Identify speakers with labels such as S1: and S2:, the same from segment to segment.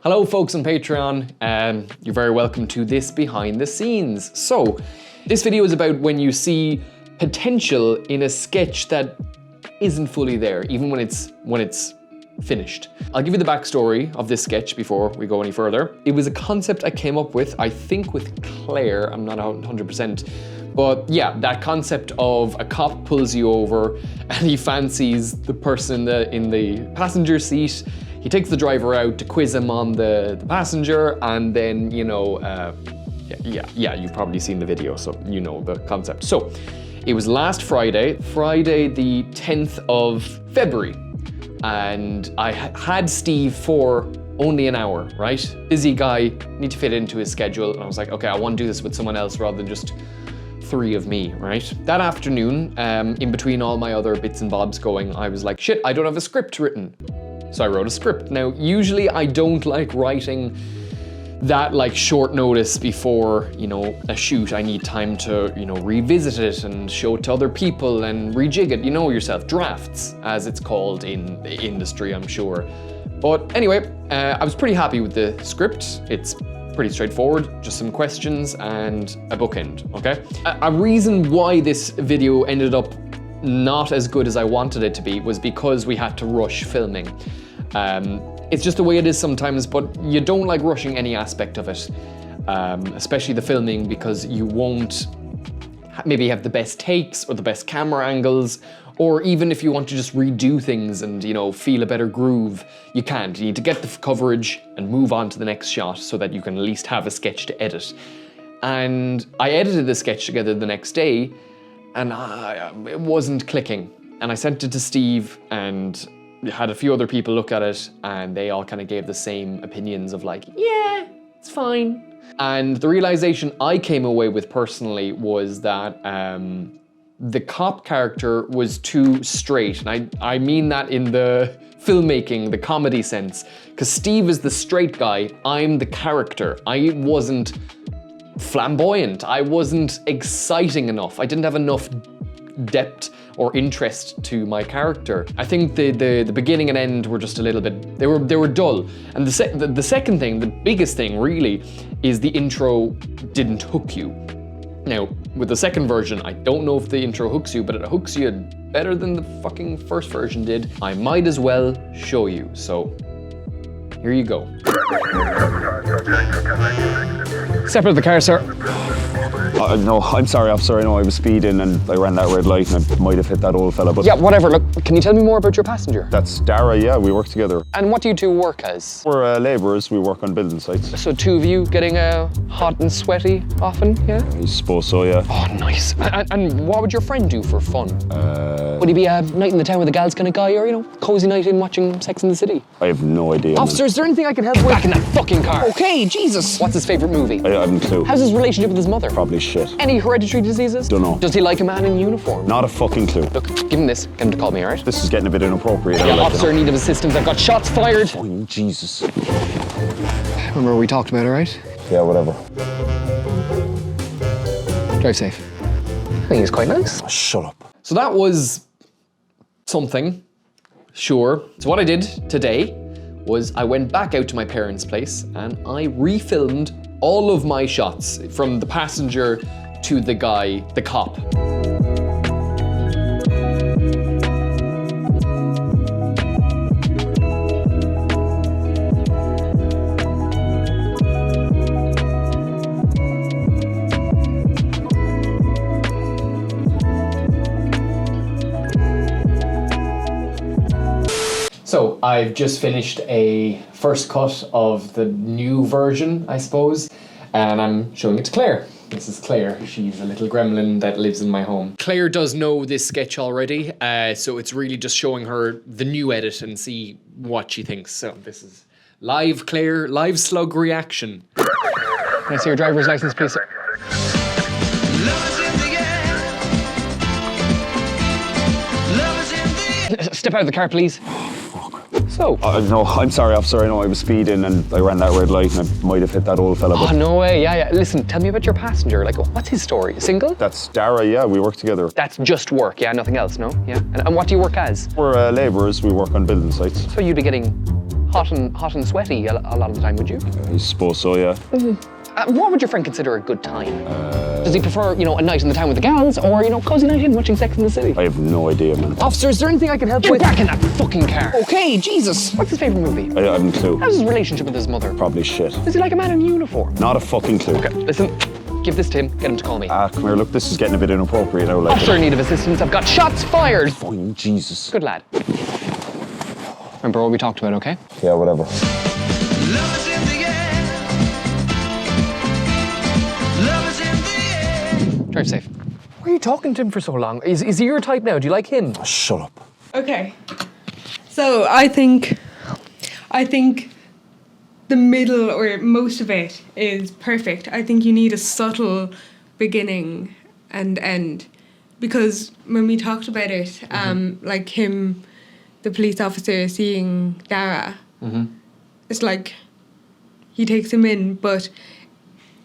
S1: Hello folks on Patreon, you're very welcome to this behind the scenes. So, this video is about when you see potential in a sketch that isn't fully there, even when it's finished. I'll give you the backstory of this sketch before we go any further. It was a concept I came up with, I think with Claire, I'm not 100%, but yeah, that concept of a cop pulls you over and he fancies the person in the passenger seat. He takes the driver out to quiz him on the passenger, and then, you know, yeah, you've probably seen the video, so you know the concept. So, it was last Friday the 10th of February, and I had Steve for only an hour, right? Busy guy, need to fit into his schedule, and I was like, okay, I want to do this with someone else rather than just 3 of me, right? That afternoon, in between all my other bits and bobs going, I was like, shit, I don't have a script written. So I wrote a script. Now, usually I don't like writing that like short notice before, you know, a shoot. I need time to, you know, revisit it and show it to other people and rejig it. You know yourself, drafts, as it's called in the industry, I'm sure. But anyway, I was pretty happy with the script. It's pretty straightforward, just some questions and a bookend, okay? A reason why this video ended up not as good as I wanted it to be was because we had to rush filming. It's just the way it is sometimes, but you don't like rushing any aspect of it, especially the filming, because you won't maybe have the best takes or the best camera angles, or even if you want to just redo things and, you know, feel a better groove, you can't. You need to get the coverage and move on to the next shot so that you can at least have a sketch to edit. And I edited the sketch together the next day, and it wasn't clicking. And I sent it to Steve and had a few other people look at it, and they all kind of gave the same opinions of like, yeah, it's fine. And the realization I came away with personally was that the cop character was too straight. And I mean that in the filmmaking, the comedy sense, because Steve is the straight guy, I'm the character. I wasn't flamboyant, I wasn't exciting enough, I didn't have enough depth or interest to my character. I think the beginning and end were just a little bit, they were dull. And the second thing, the biggest thing really, is the intro didn't hook you. Now, with the second version, I don't know if the intro hooks you, but it hooks you better than the fucking first version did. I might as well show you, so here you go. Step out of the car, sir.
S2: No, I'm sorry, officer. I know I was speeding and I ran that red light and I might have hit that old fella, but...
S1: Yeah, whatever. Look, can you tell me more about your passenger?
S2: That's Dara, yeah, we work together.
S1: And what do you two work as?
S2: We're labourers, we work on building sites.
S1: So 2 of you getting hot and sweaty often, yeah?
S2: I suppose so, yeah.
S1: Oh, nice. And what would your friend do for fun? Would he be a night in the town with a gals kind of guy, or, you know, cozy night in watching Sex and the City?
S2: I have no idea.
S1: Officer, is there anything I can help with? Back in that fucking car. Okay, Jesus. What's his favourite movie?
S2: I haven't a clue.
S1: How's his relationship with his mother?
S2: Probably shit.
S1: Any hereditary diseases?
S2: Dunno.
S1: Does he like a man in uniform?
S2: Not a fucking clue.
S1: Look, give him this. Get him to call me, alright?
S2: This is getting a bit inappropriate.
S1: Yeah, officer, in need of assistance. I've got shots fired.
S2: Oh, Jesus.
S1: Remember we talked about it, right?
S2: Yeah, whatever.
S1: Drive safe. I think he's quite nice.
S2: Oh, shut up.
S1: So that was something, sure. So what I did today was I went back out to my parents' place and I refilmed all of my shots from the passenger to the guy, the cop. So I've just finished a first cut of the new version, I suppose, and I'm showing it to Claire. This is Claire. She's a little gremlin that lives in my home. Claire does know this sketch already, so it's really just showing her the new edit and see what she thinks. So this is live Claire, live slug reaction. Can I see your driver's license, please, sir? Step out of the car, please. So.
S2: No, I'm sorry, officer. I know I was speeding and I ran that red light and I might have hit that old fella.
S1: Oh, no way. Yeah. Listen, tell me about your passenger. Like, what's his story? Single?
S2: That's Dara, yeah. We work together.
S1: That's just work, yeah? Nothing else, no? Yeah. And what do you work as?
S2: We're labourers. We work on building sites.
S1: So you'd be getting hot and sweaty a lot of the time, would you?
S2: I suppose so, yeah.
S1: What would your friend consider a good time? Does he prefer, a night in the town with the gals, or, cozy night in watching Sex in the City?
S2: I have no idea, man.
S1: Officer, is there anything I can help with? Get back in that fucking car. Okay, Jesus. What's his favourite movie?
S2: I haven't a clue.
S1: How's his relationship with his mother?
S2: Probably shit.
S1: Is he like a man in uniform?
S2: Not a fucking clue.
S1: Okay, listen, give this to him, get him to call me.
S2: Come here, look, this is getting a bit inappropriate now. Like,
S1: Officer in need of assistance, I've got shots fired.
S2: fine, Jesus.
S1: Good lad. Remember what we talked about, okay?
S2: Yeah, whatever.
S3: Love is in the air. Love is in the air.
S1: Drive safe. Why are you talking to him for so long? Is he your type now? Do you like him?
S2: Shut up.
S4: Okay. So I think the middle or most of it is perfect. I think you need a subtle beginning and end, because when we talked about it, like him, the police officer seeing Dara, it's like he takes him in, but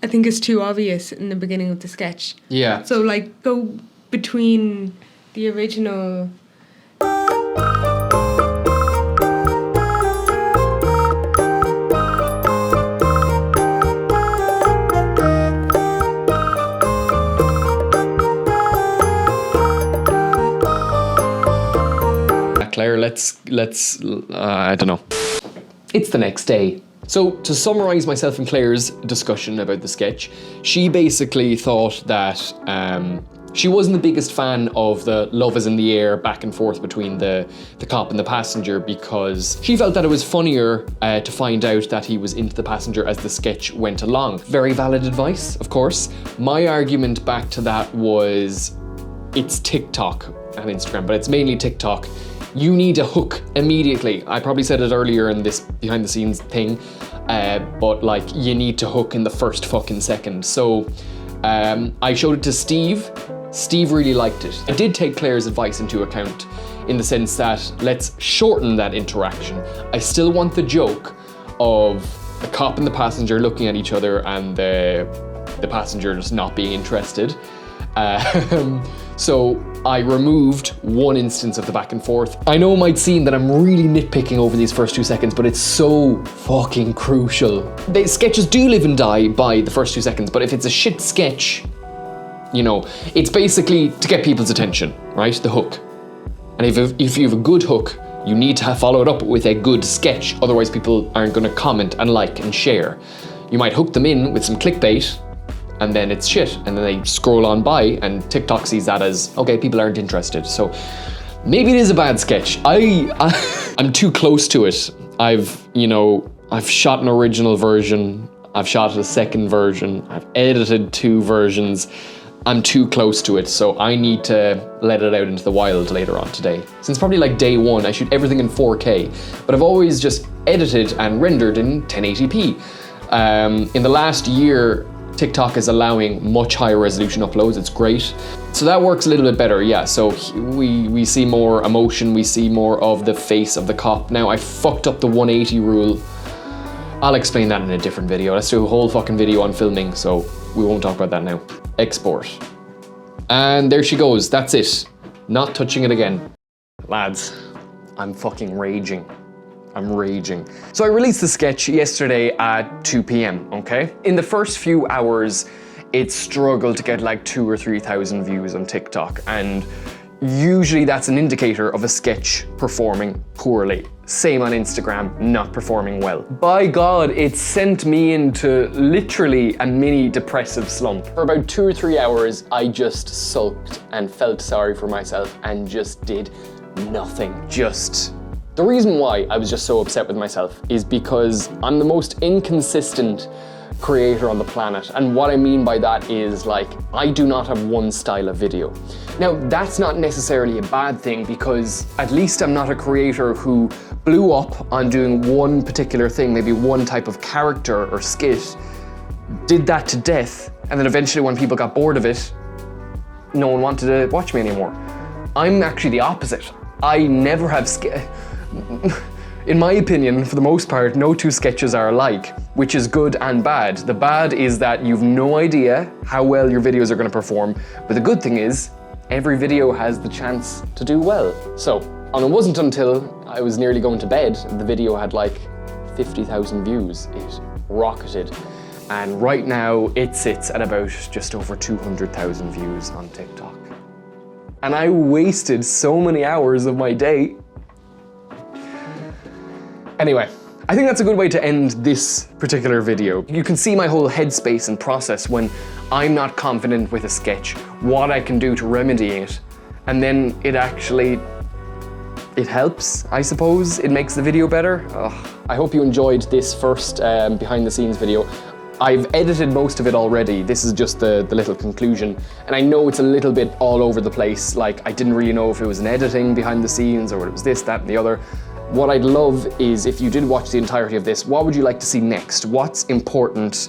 S4: I think it's too obvious in the beginning of the sketch.
S1: Yeah.
S4: So like go between the original.
S1: Claire, let's I don't know. It's the next day. So to summarize myself and Claire's discussion about the sketch, she basically thought that she wasn't the biggest fan of the love is in the air back and forth between the cop and the passenger, because she felt that it was funnier to find out that he was into the passenger as the sketch went along. Very valid advice, of course. My argument back to that was it's TikTok and Instagram, but it's mainly TikTok. You need a hook immediately. I probably said it earlier in this behind the scenes thing, but like you need to hook in the first fucking second. So I showed it to Steve. Steve really liked it. I did take Claire's advice into account in the sense that let's shorten that interaction. I still want the joke of the cop and the passenger looking at each other and the passenger just not being interested. So I removed one instance of the back and forth. I know it might seem that I'm really nitpicking over these first 2 seconds, but it's so fucking crucial. The sketches do live and die by the first 2 seconds, but if it's a shit sketch, it's basically to get people's attention, right? The hook. And if you have a good hook, you need to follow it up with a good sketch. Otherwise people aren't gonna comment and like and share. You might hook them in with some clickbait, and then it's shit, and then they scroll on by, and TikTok sees that as, okay, people aren't interested. So maybe it is a bad sketch. I'm too close to it. I've shot an original version, I've shot a second version, I've edited 2 versions. I'm too close to it, so I need to let it out into the wild later on today. Since probably like day 1, I shoot everything in 4K, but I've always just edited and rendered in 1080p. In the last year, TikTok is allowing much higher resolution uploads. It's great. So that works a little bit better, yeah. So we see more emotion, we see more of the face of the cop. Now I fucked up the 180 rule. I'll explain that in a different video. Let's do a whole fucking video on filming, so we won't talk about that now. Export. And there she goes, that's it. Not touching it again. Lads, I'm fucking raging. I'm raging. So I released the sketch yesterday at 2 p.m, okay? In the first few hours, it struggled to get like 2,000 or 3,000 views on TikTok, and usually that's an indicator of a sketch performing poorly. Same on Instagram, not performing well. By God, it sent me into literally a mini depressive slump. For about 2 or 3 hours, I just sulked and felt sorry for myself and just did nothing. The reason why I was just so upset with myself is because I'm the most inconsistent creator on the planet. And what I mean by that is, like, I do not have one style of video. Now, that's not necessarily a bad thing, because at least I'm not a creator who blew up on doing one particular thing, maybe one type of character or skit, did that to death, and then eventually when people got bored of it, no one wanted to watch me anymore. I'm actually the opposite. I never have in my opinion, for the most part, no 2 sketches are alike, which is good and bad. The bad is that you've no idea how well your videos are going to perform, but the good thing is, every video has the chance to do well. So, and it wasn't until I was nearly going to bed, the video had like 50,000 views. It rocketed. And right now it sits at about just over 200,000 views on TikTok. And I wasted so many hours of my day. Anyway, I think that's a good way to end this particular video. You can see my whole headspace and process when I'm not confident with a sketch, what I can do to remedy it, and then it helps, I suppose. It makes the video better. I hope you enjoyed this first behind the scenes video. I've edited most of it already. This is just the little conclusion. And I know it's a little bit all over the place. Like, I didn't really know if it was an editing behind the scenes or it was this, that, and the other. What I'd love is if you did watch the entirety of this, what would you like to see next? What's important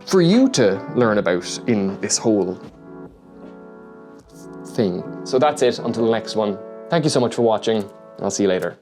S1: for you to learn about in this whole thing? So that's it until the next one. Thank you so much for watching. I'll see you later.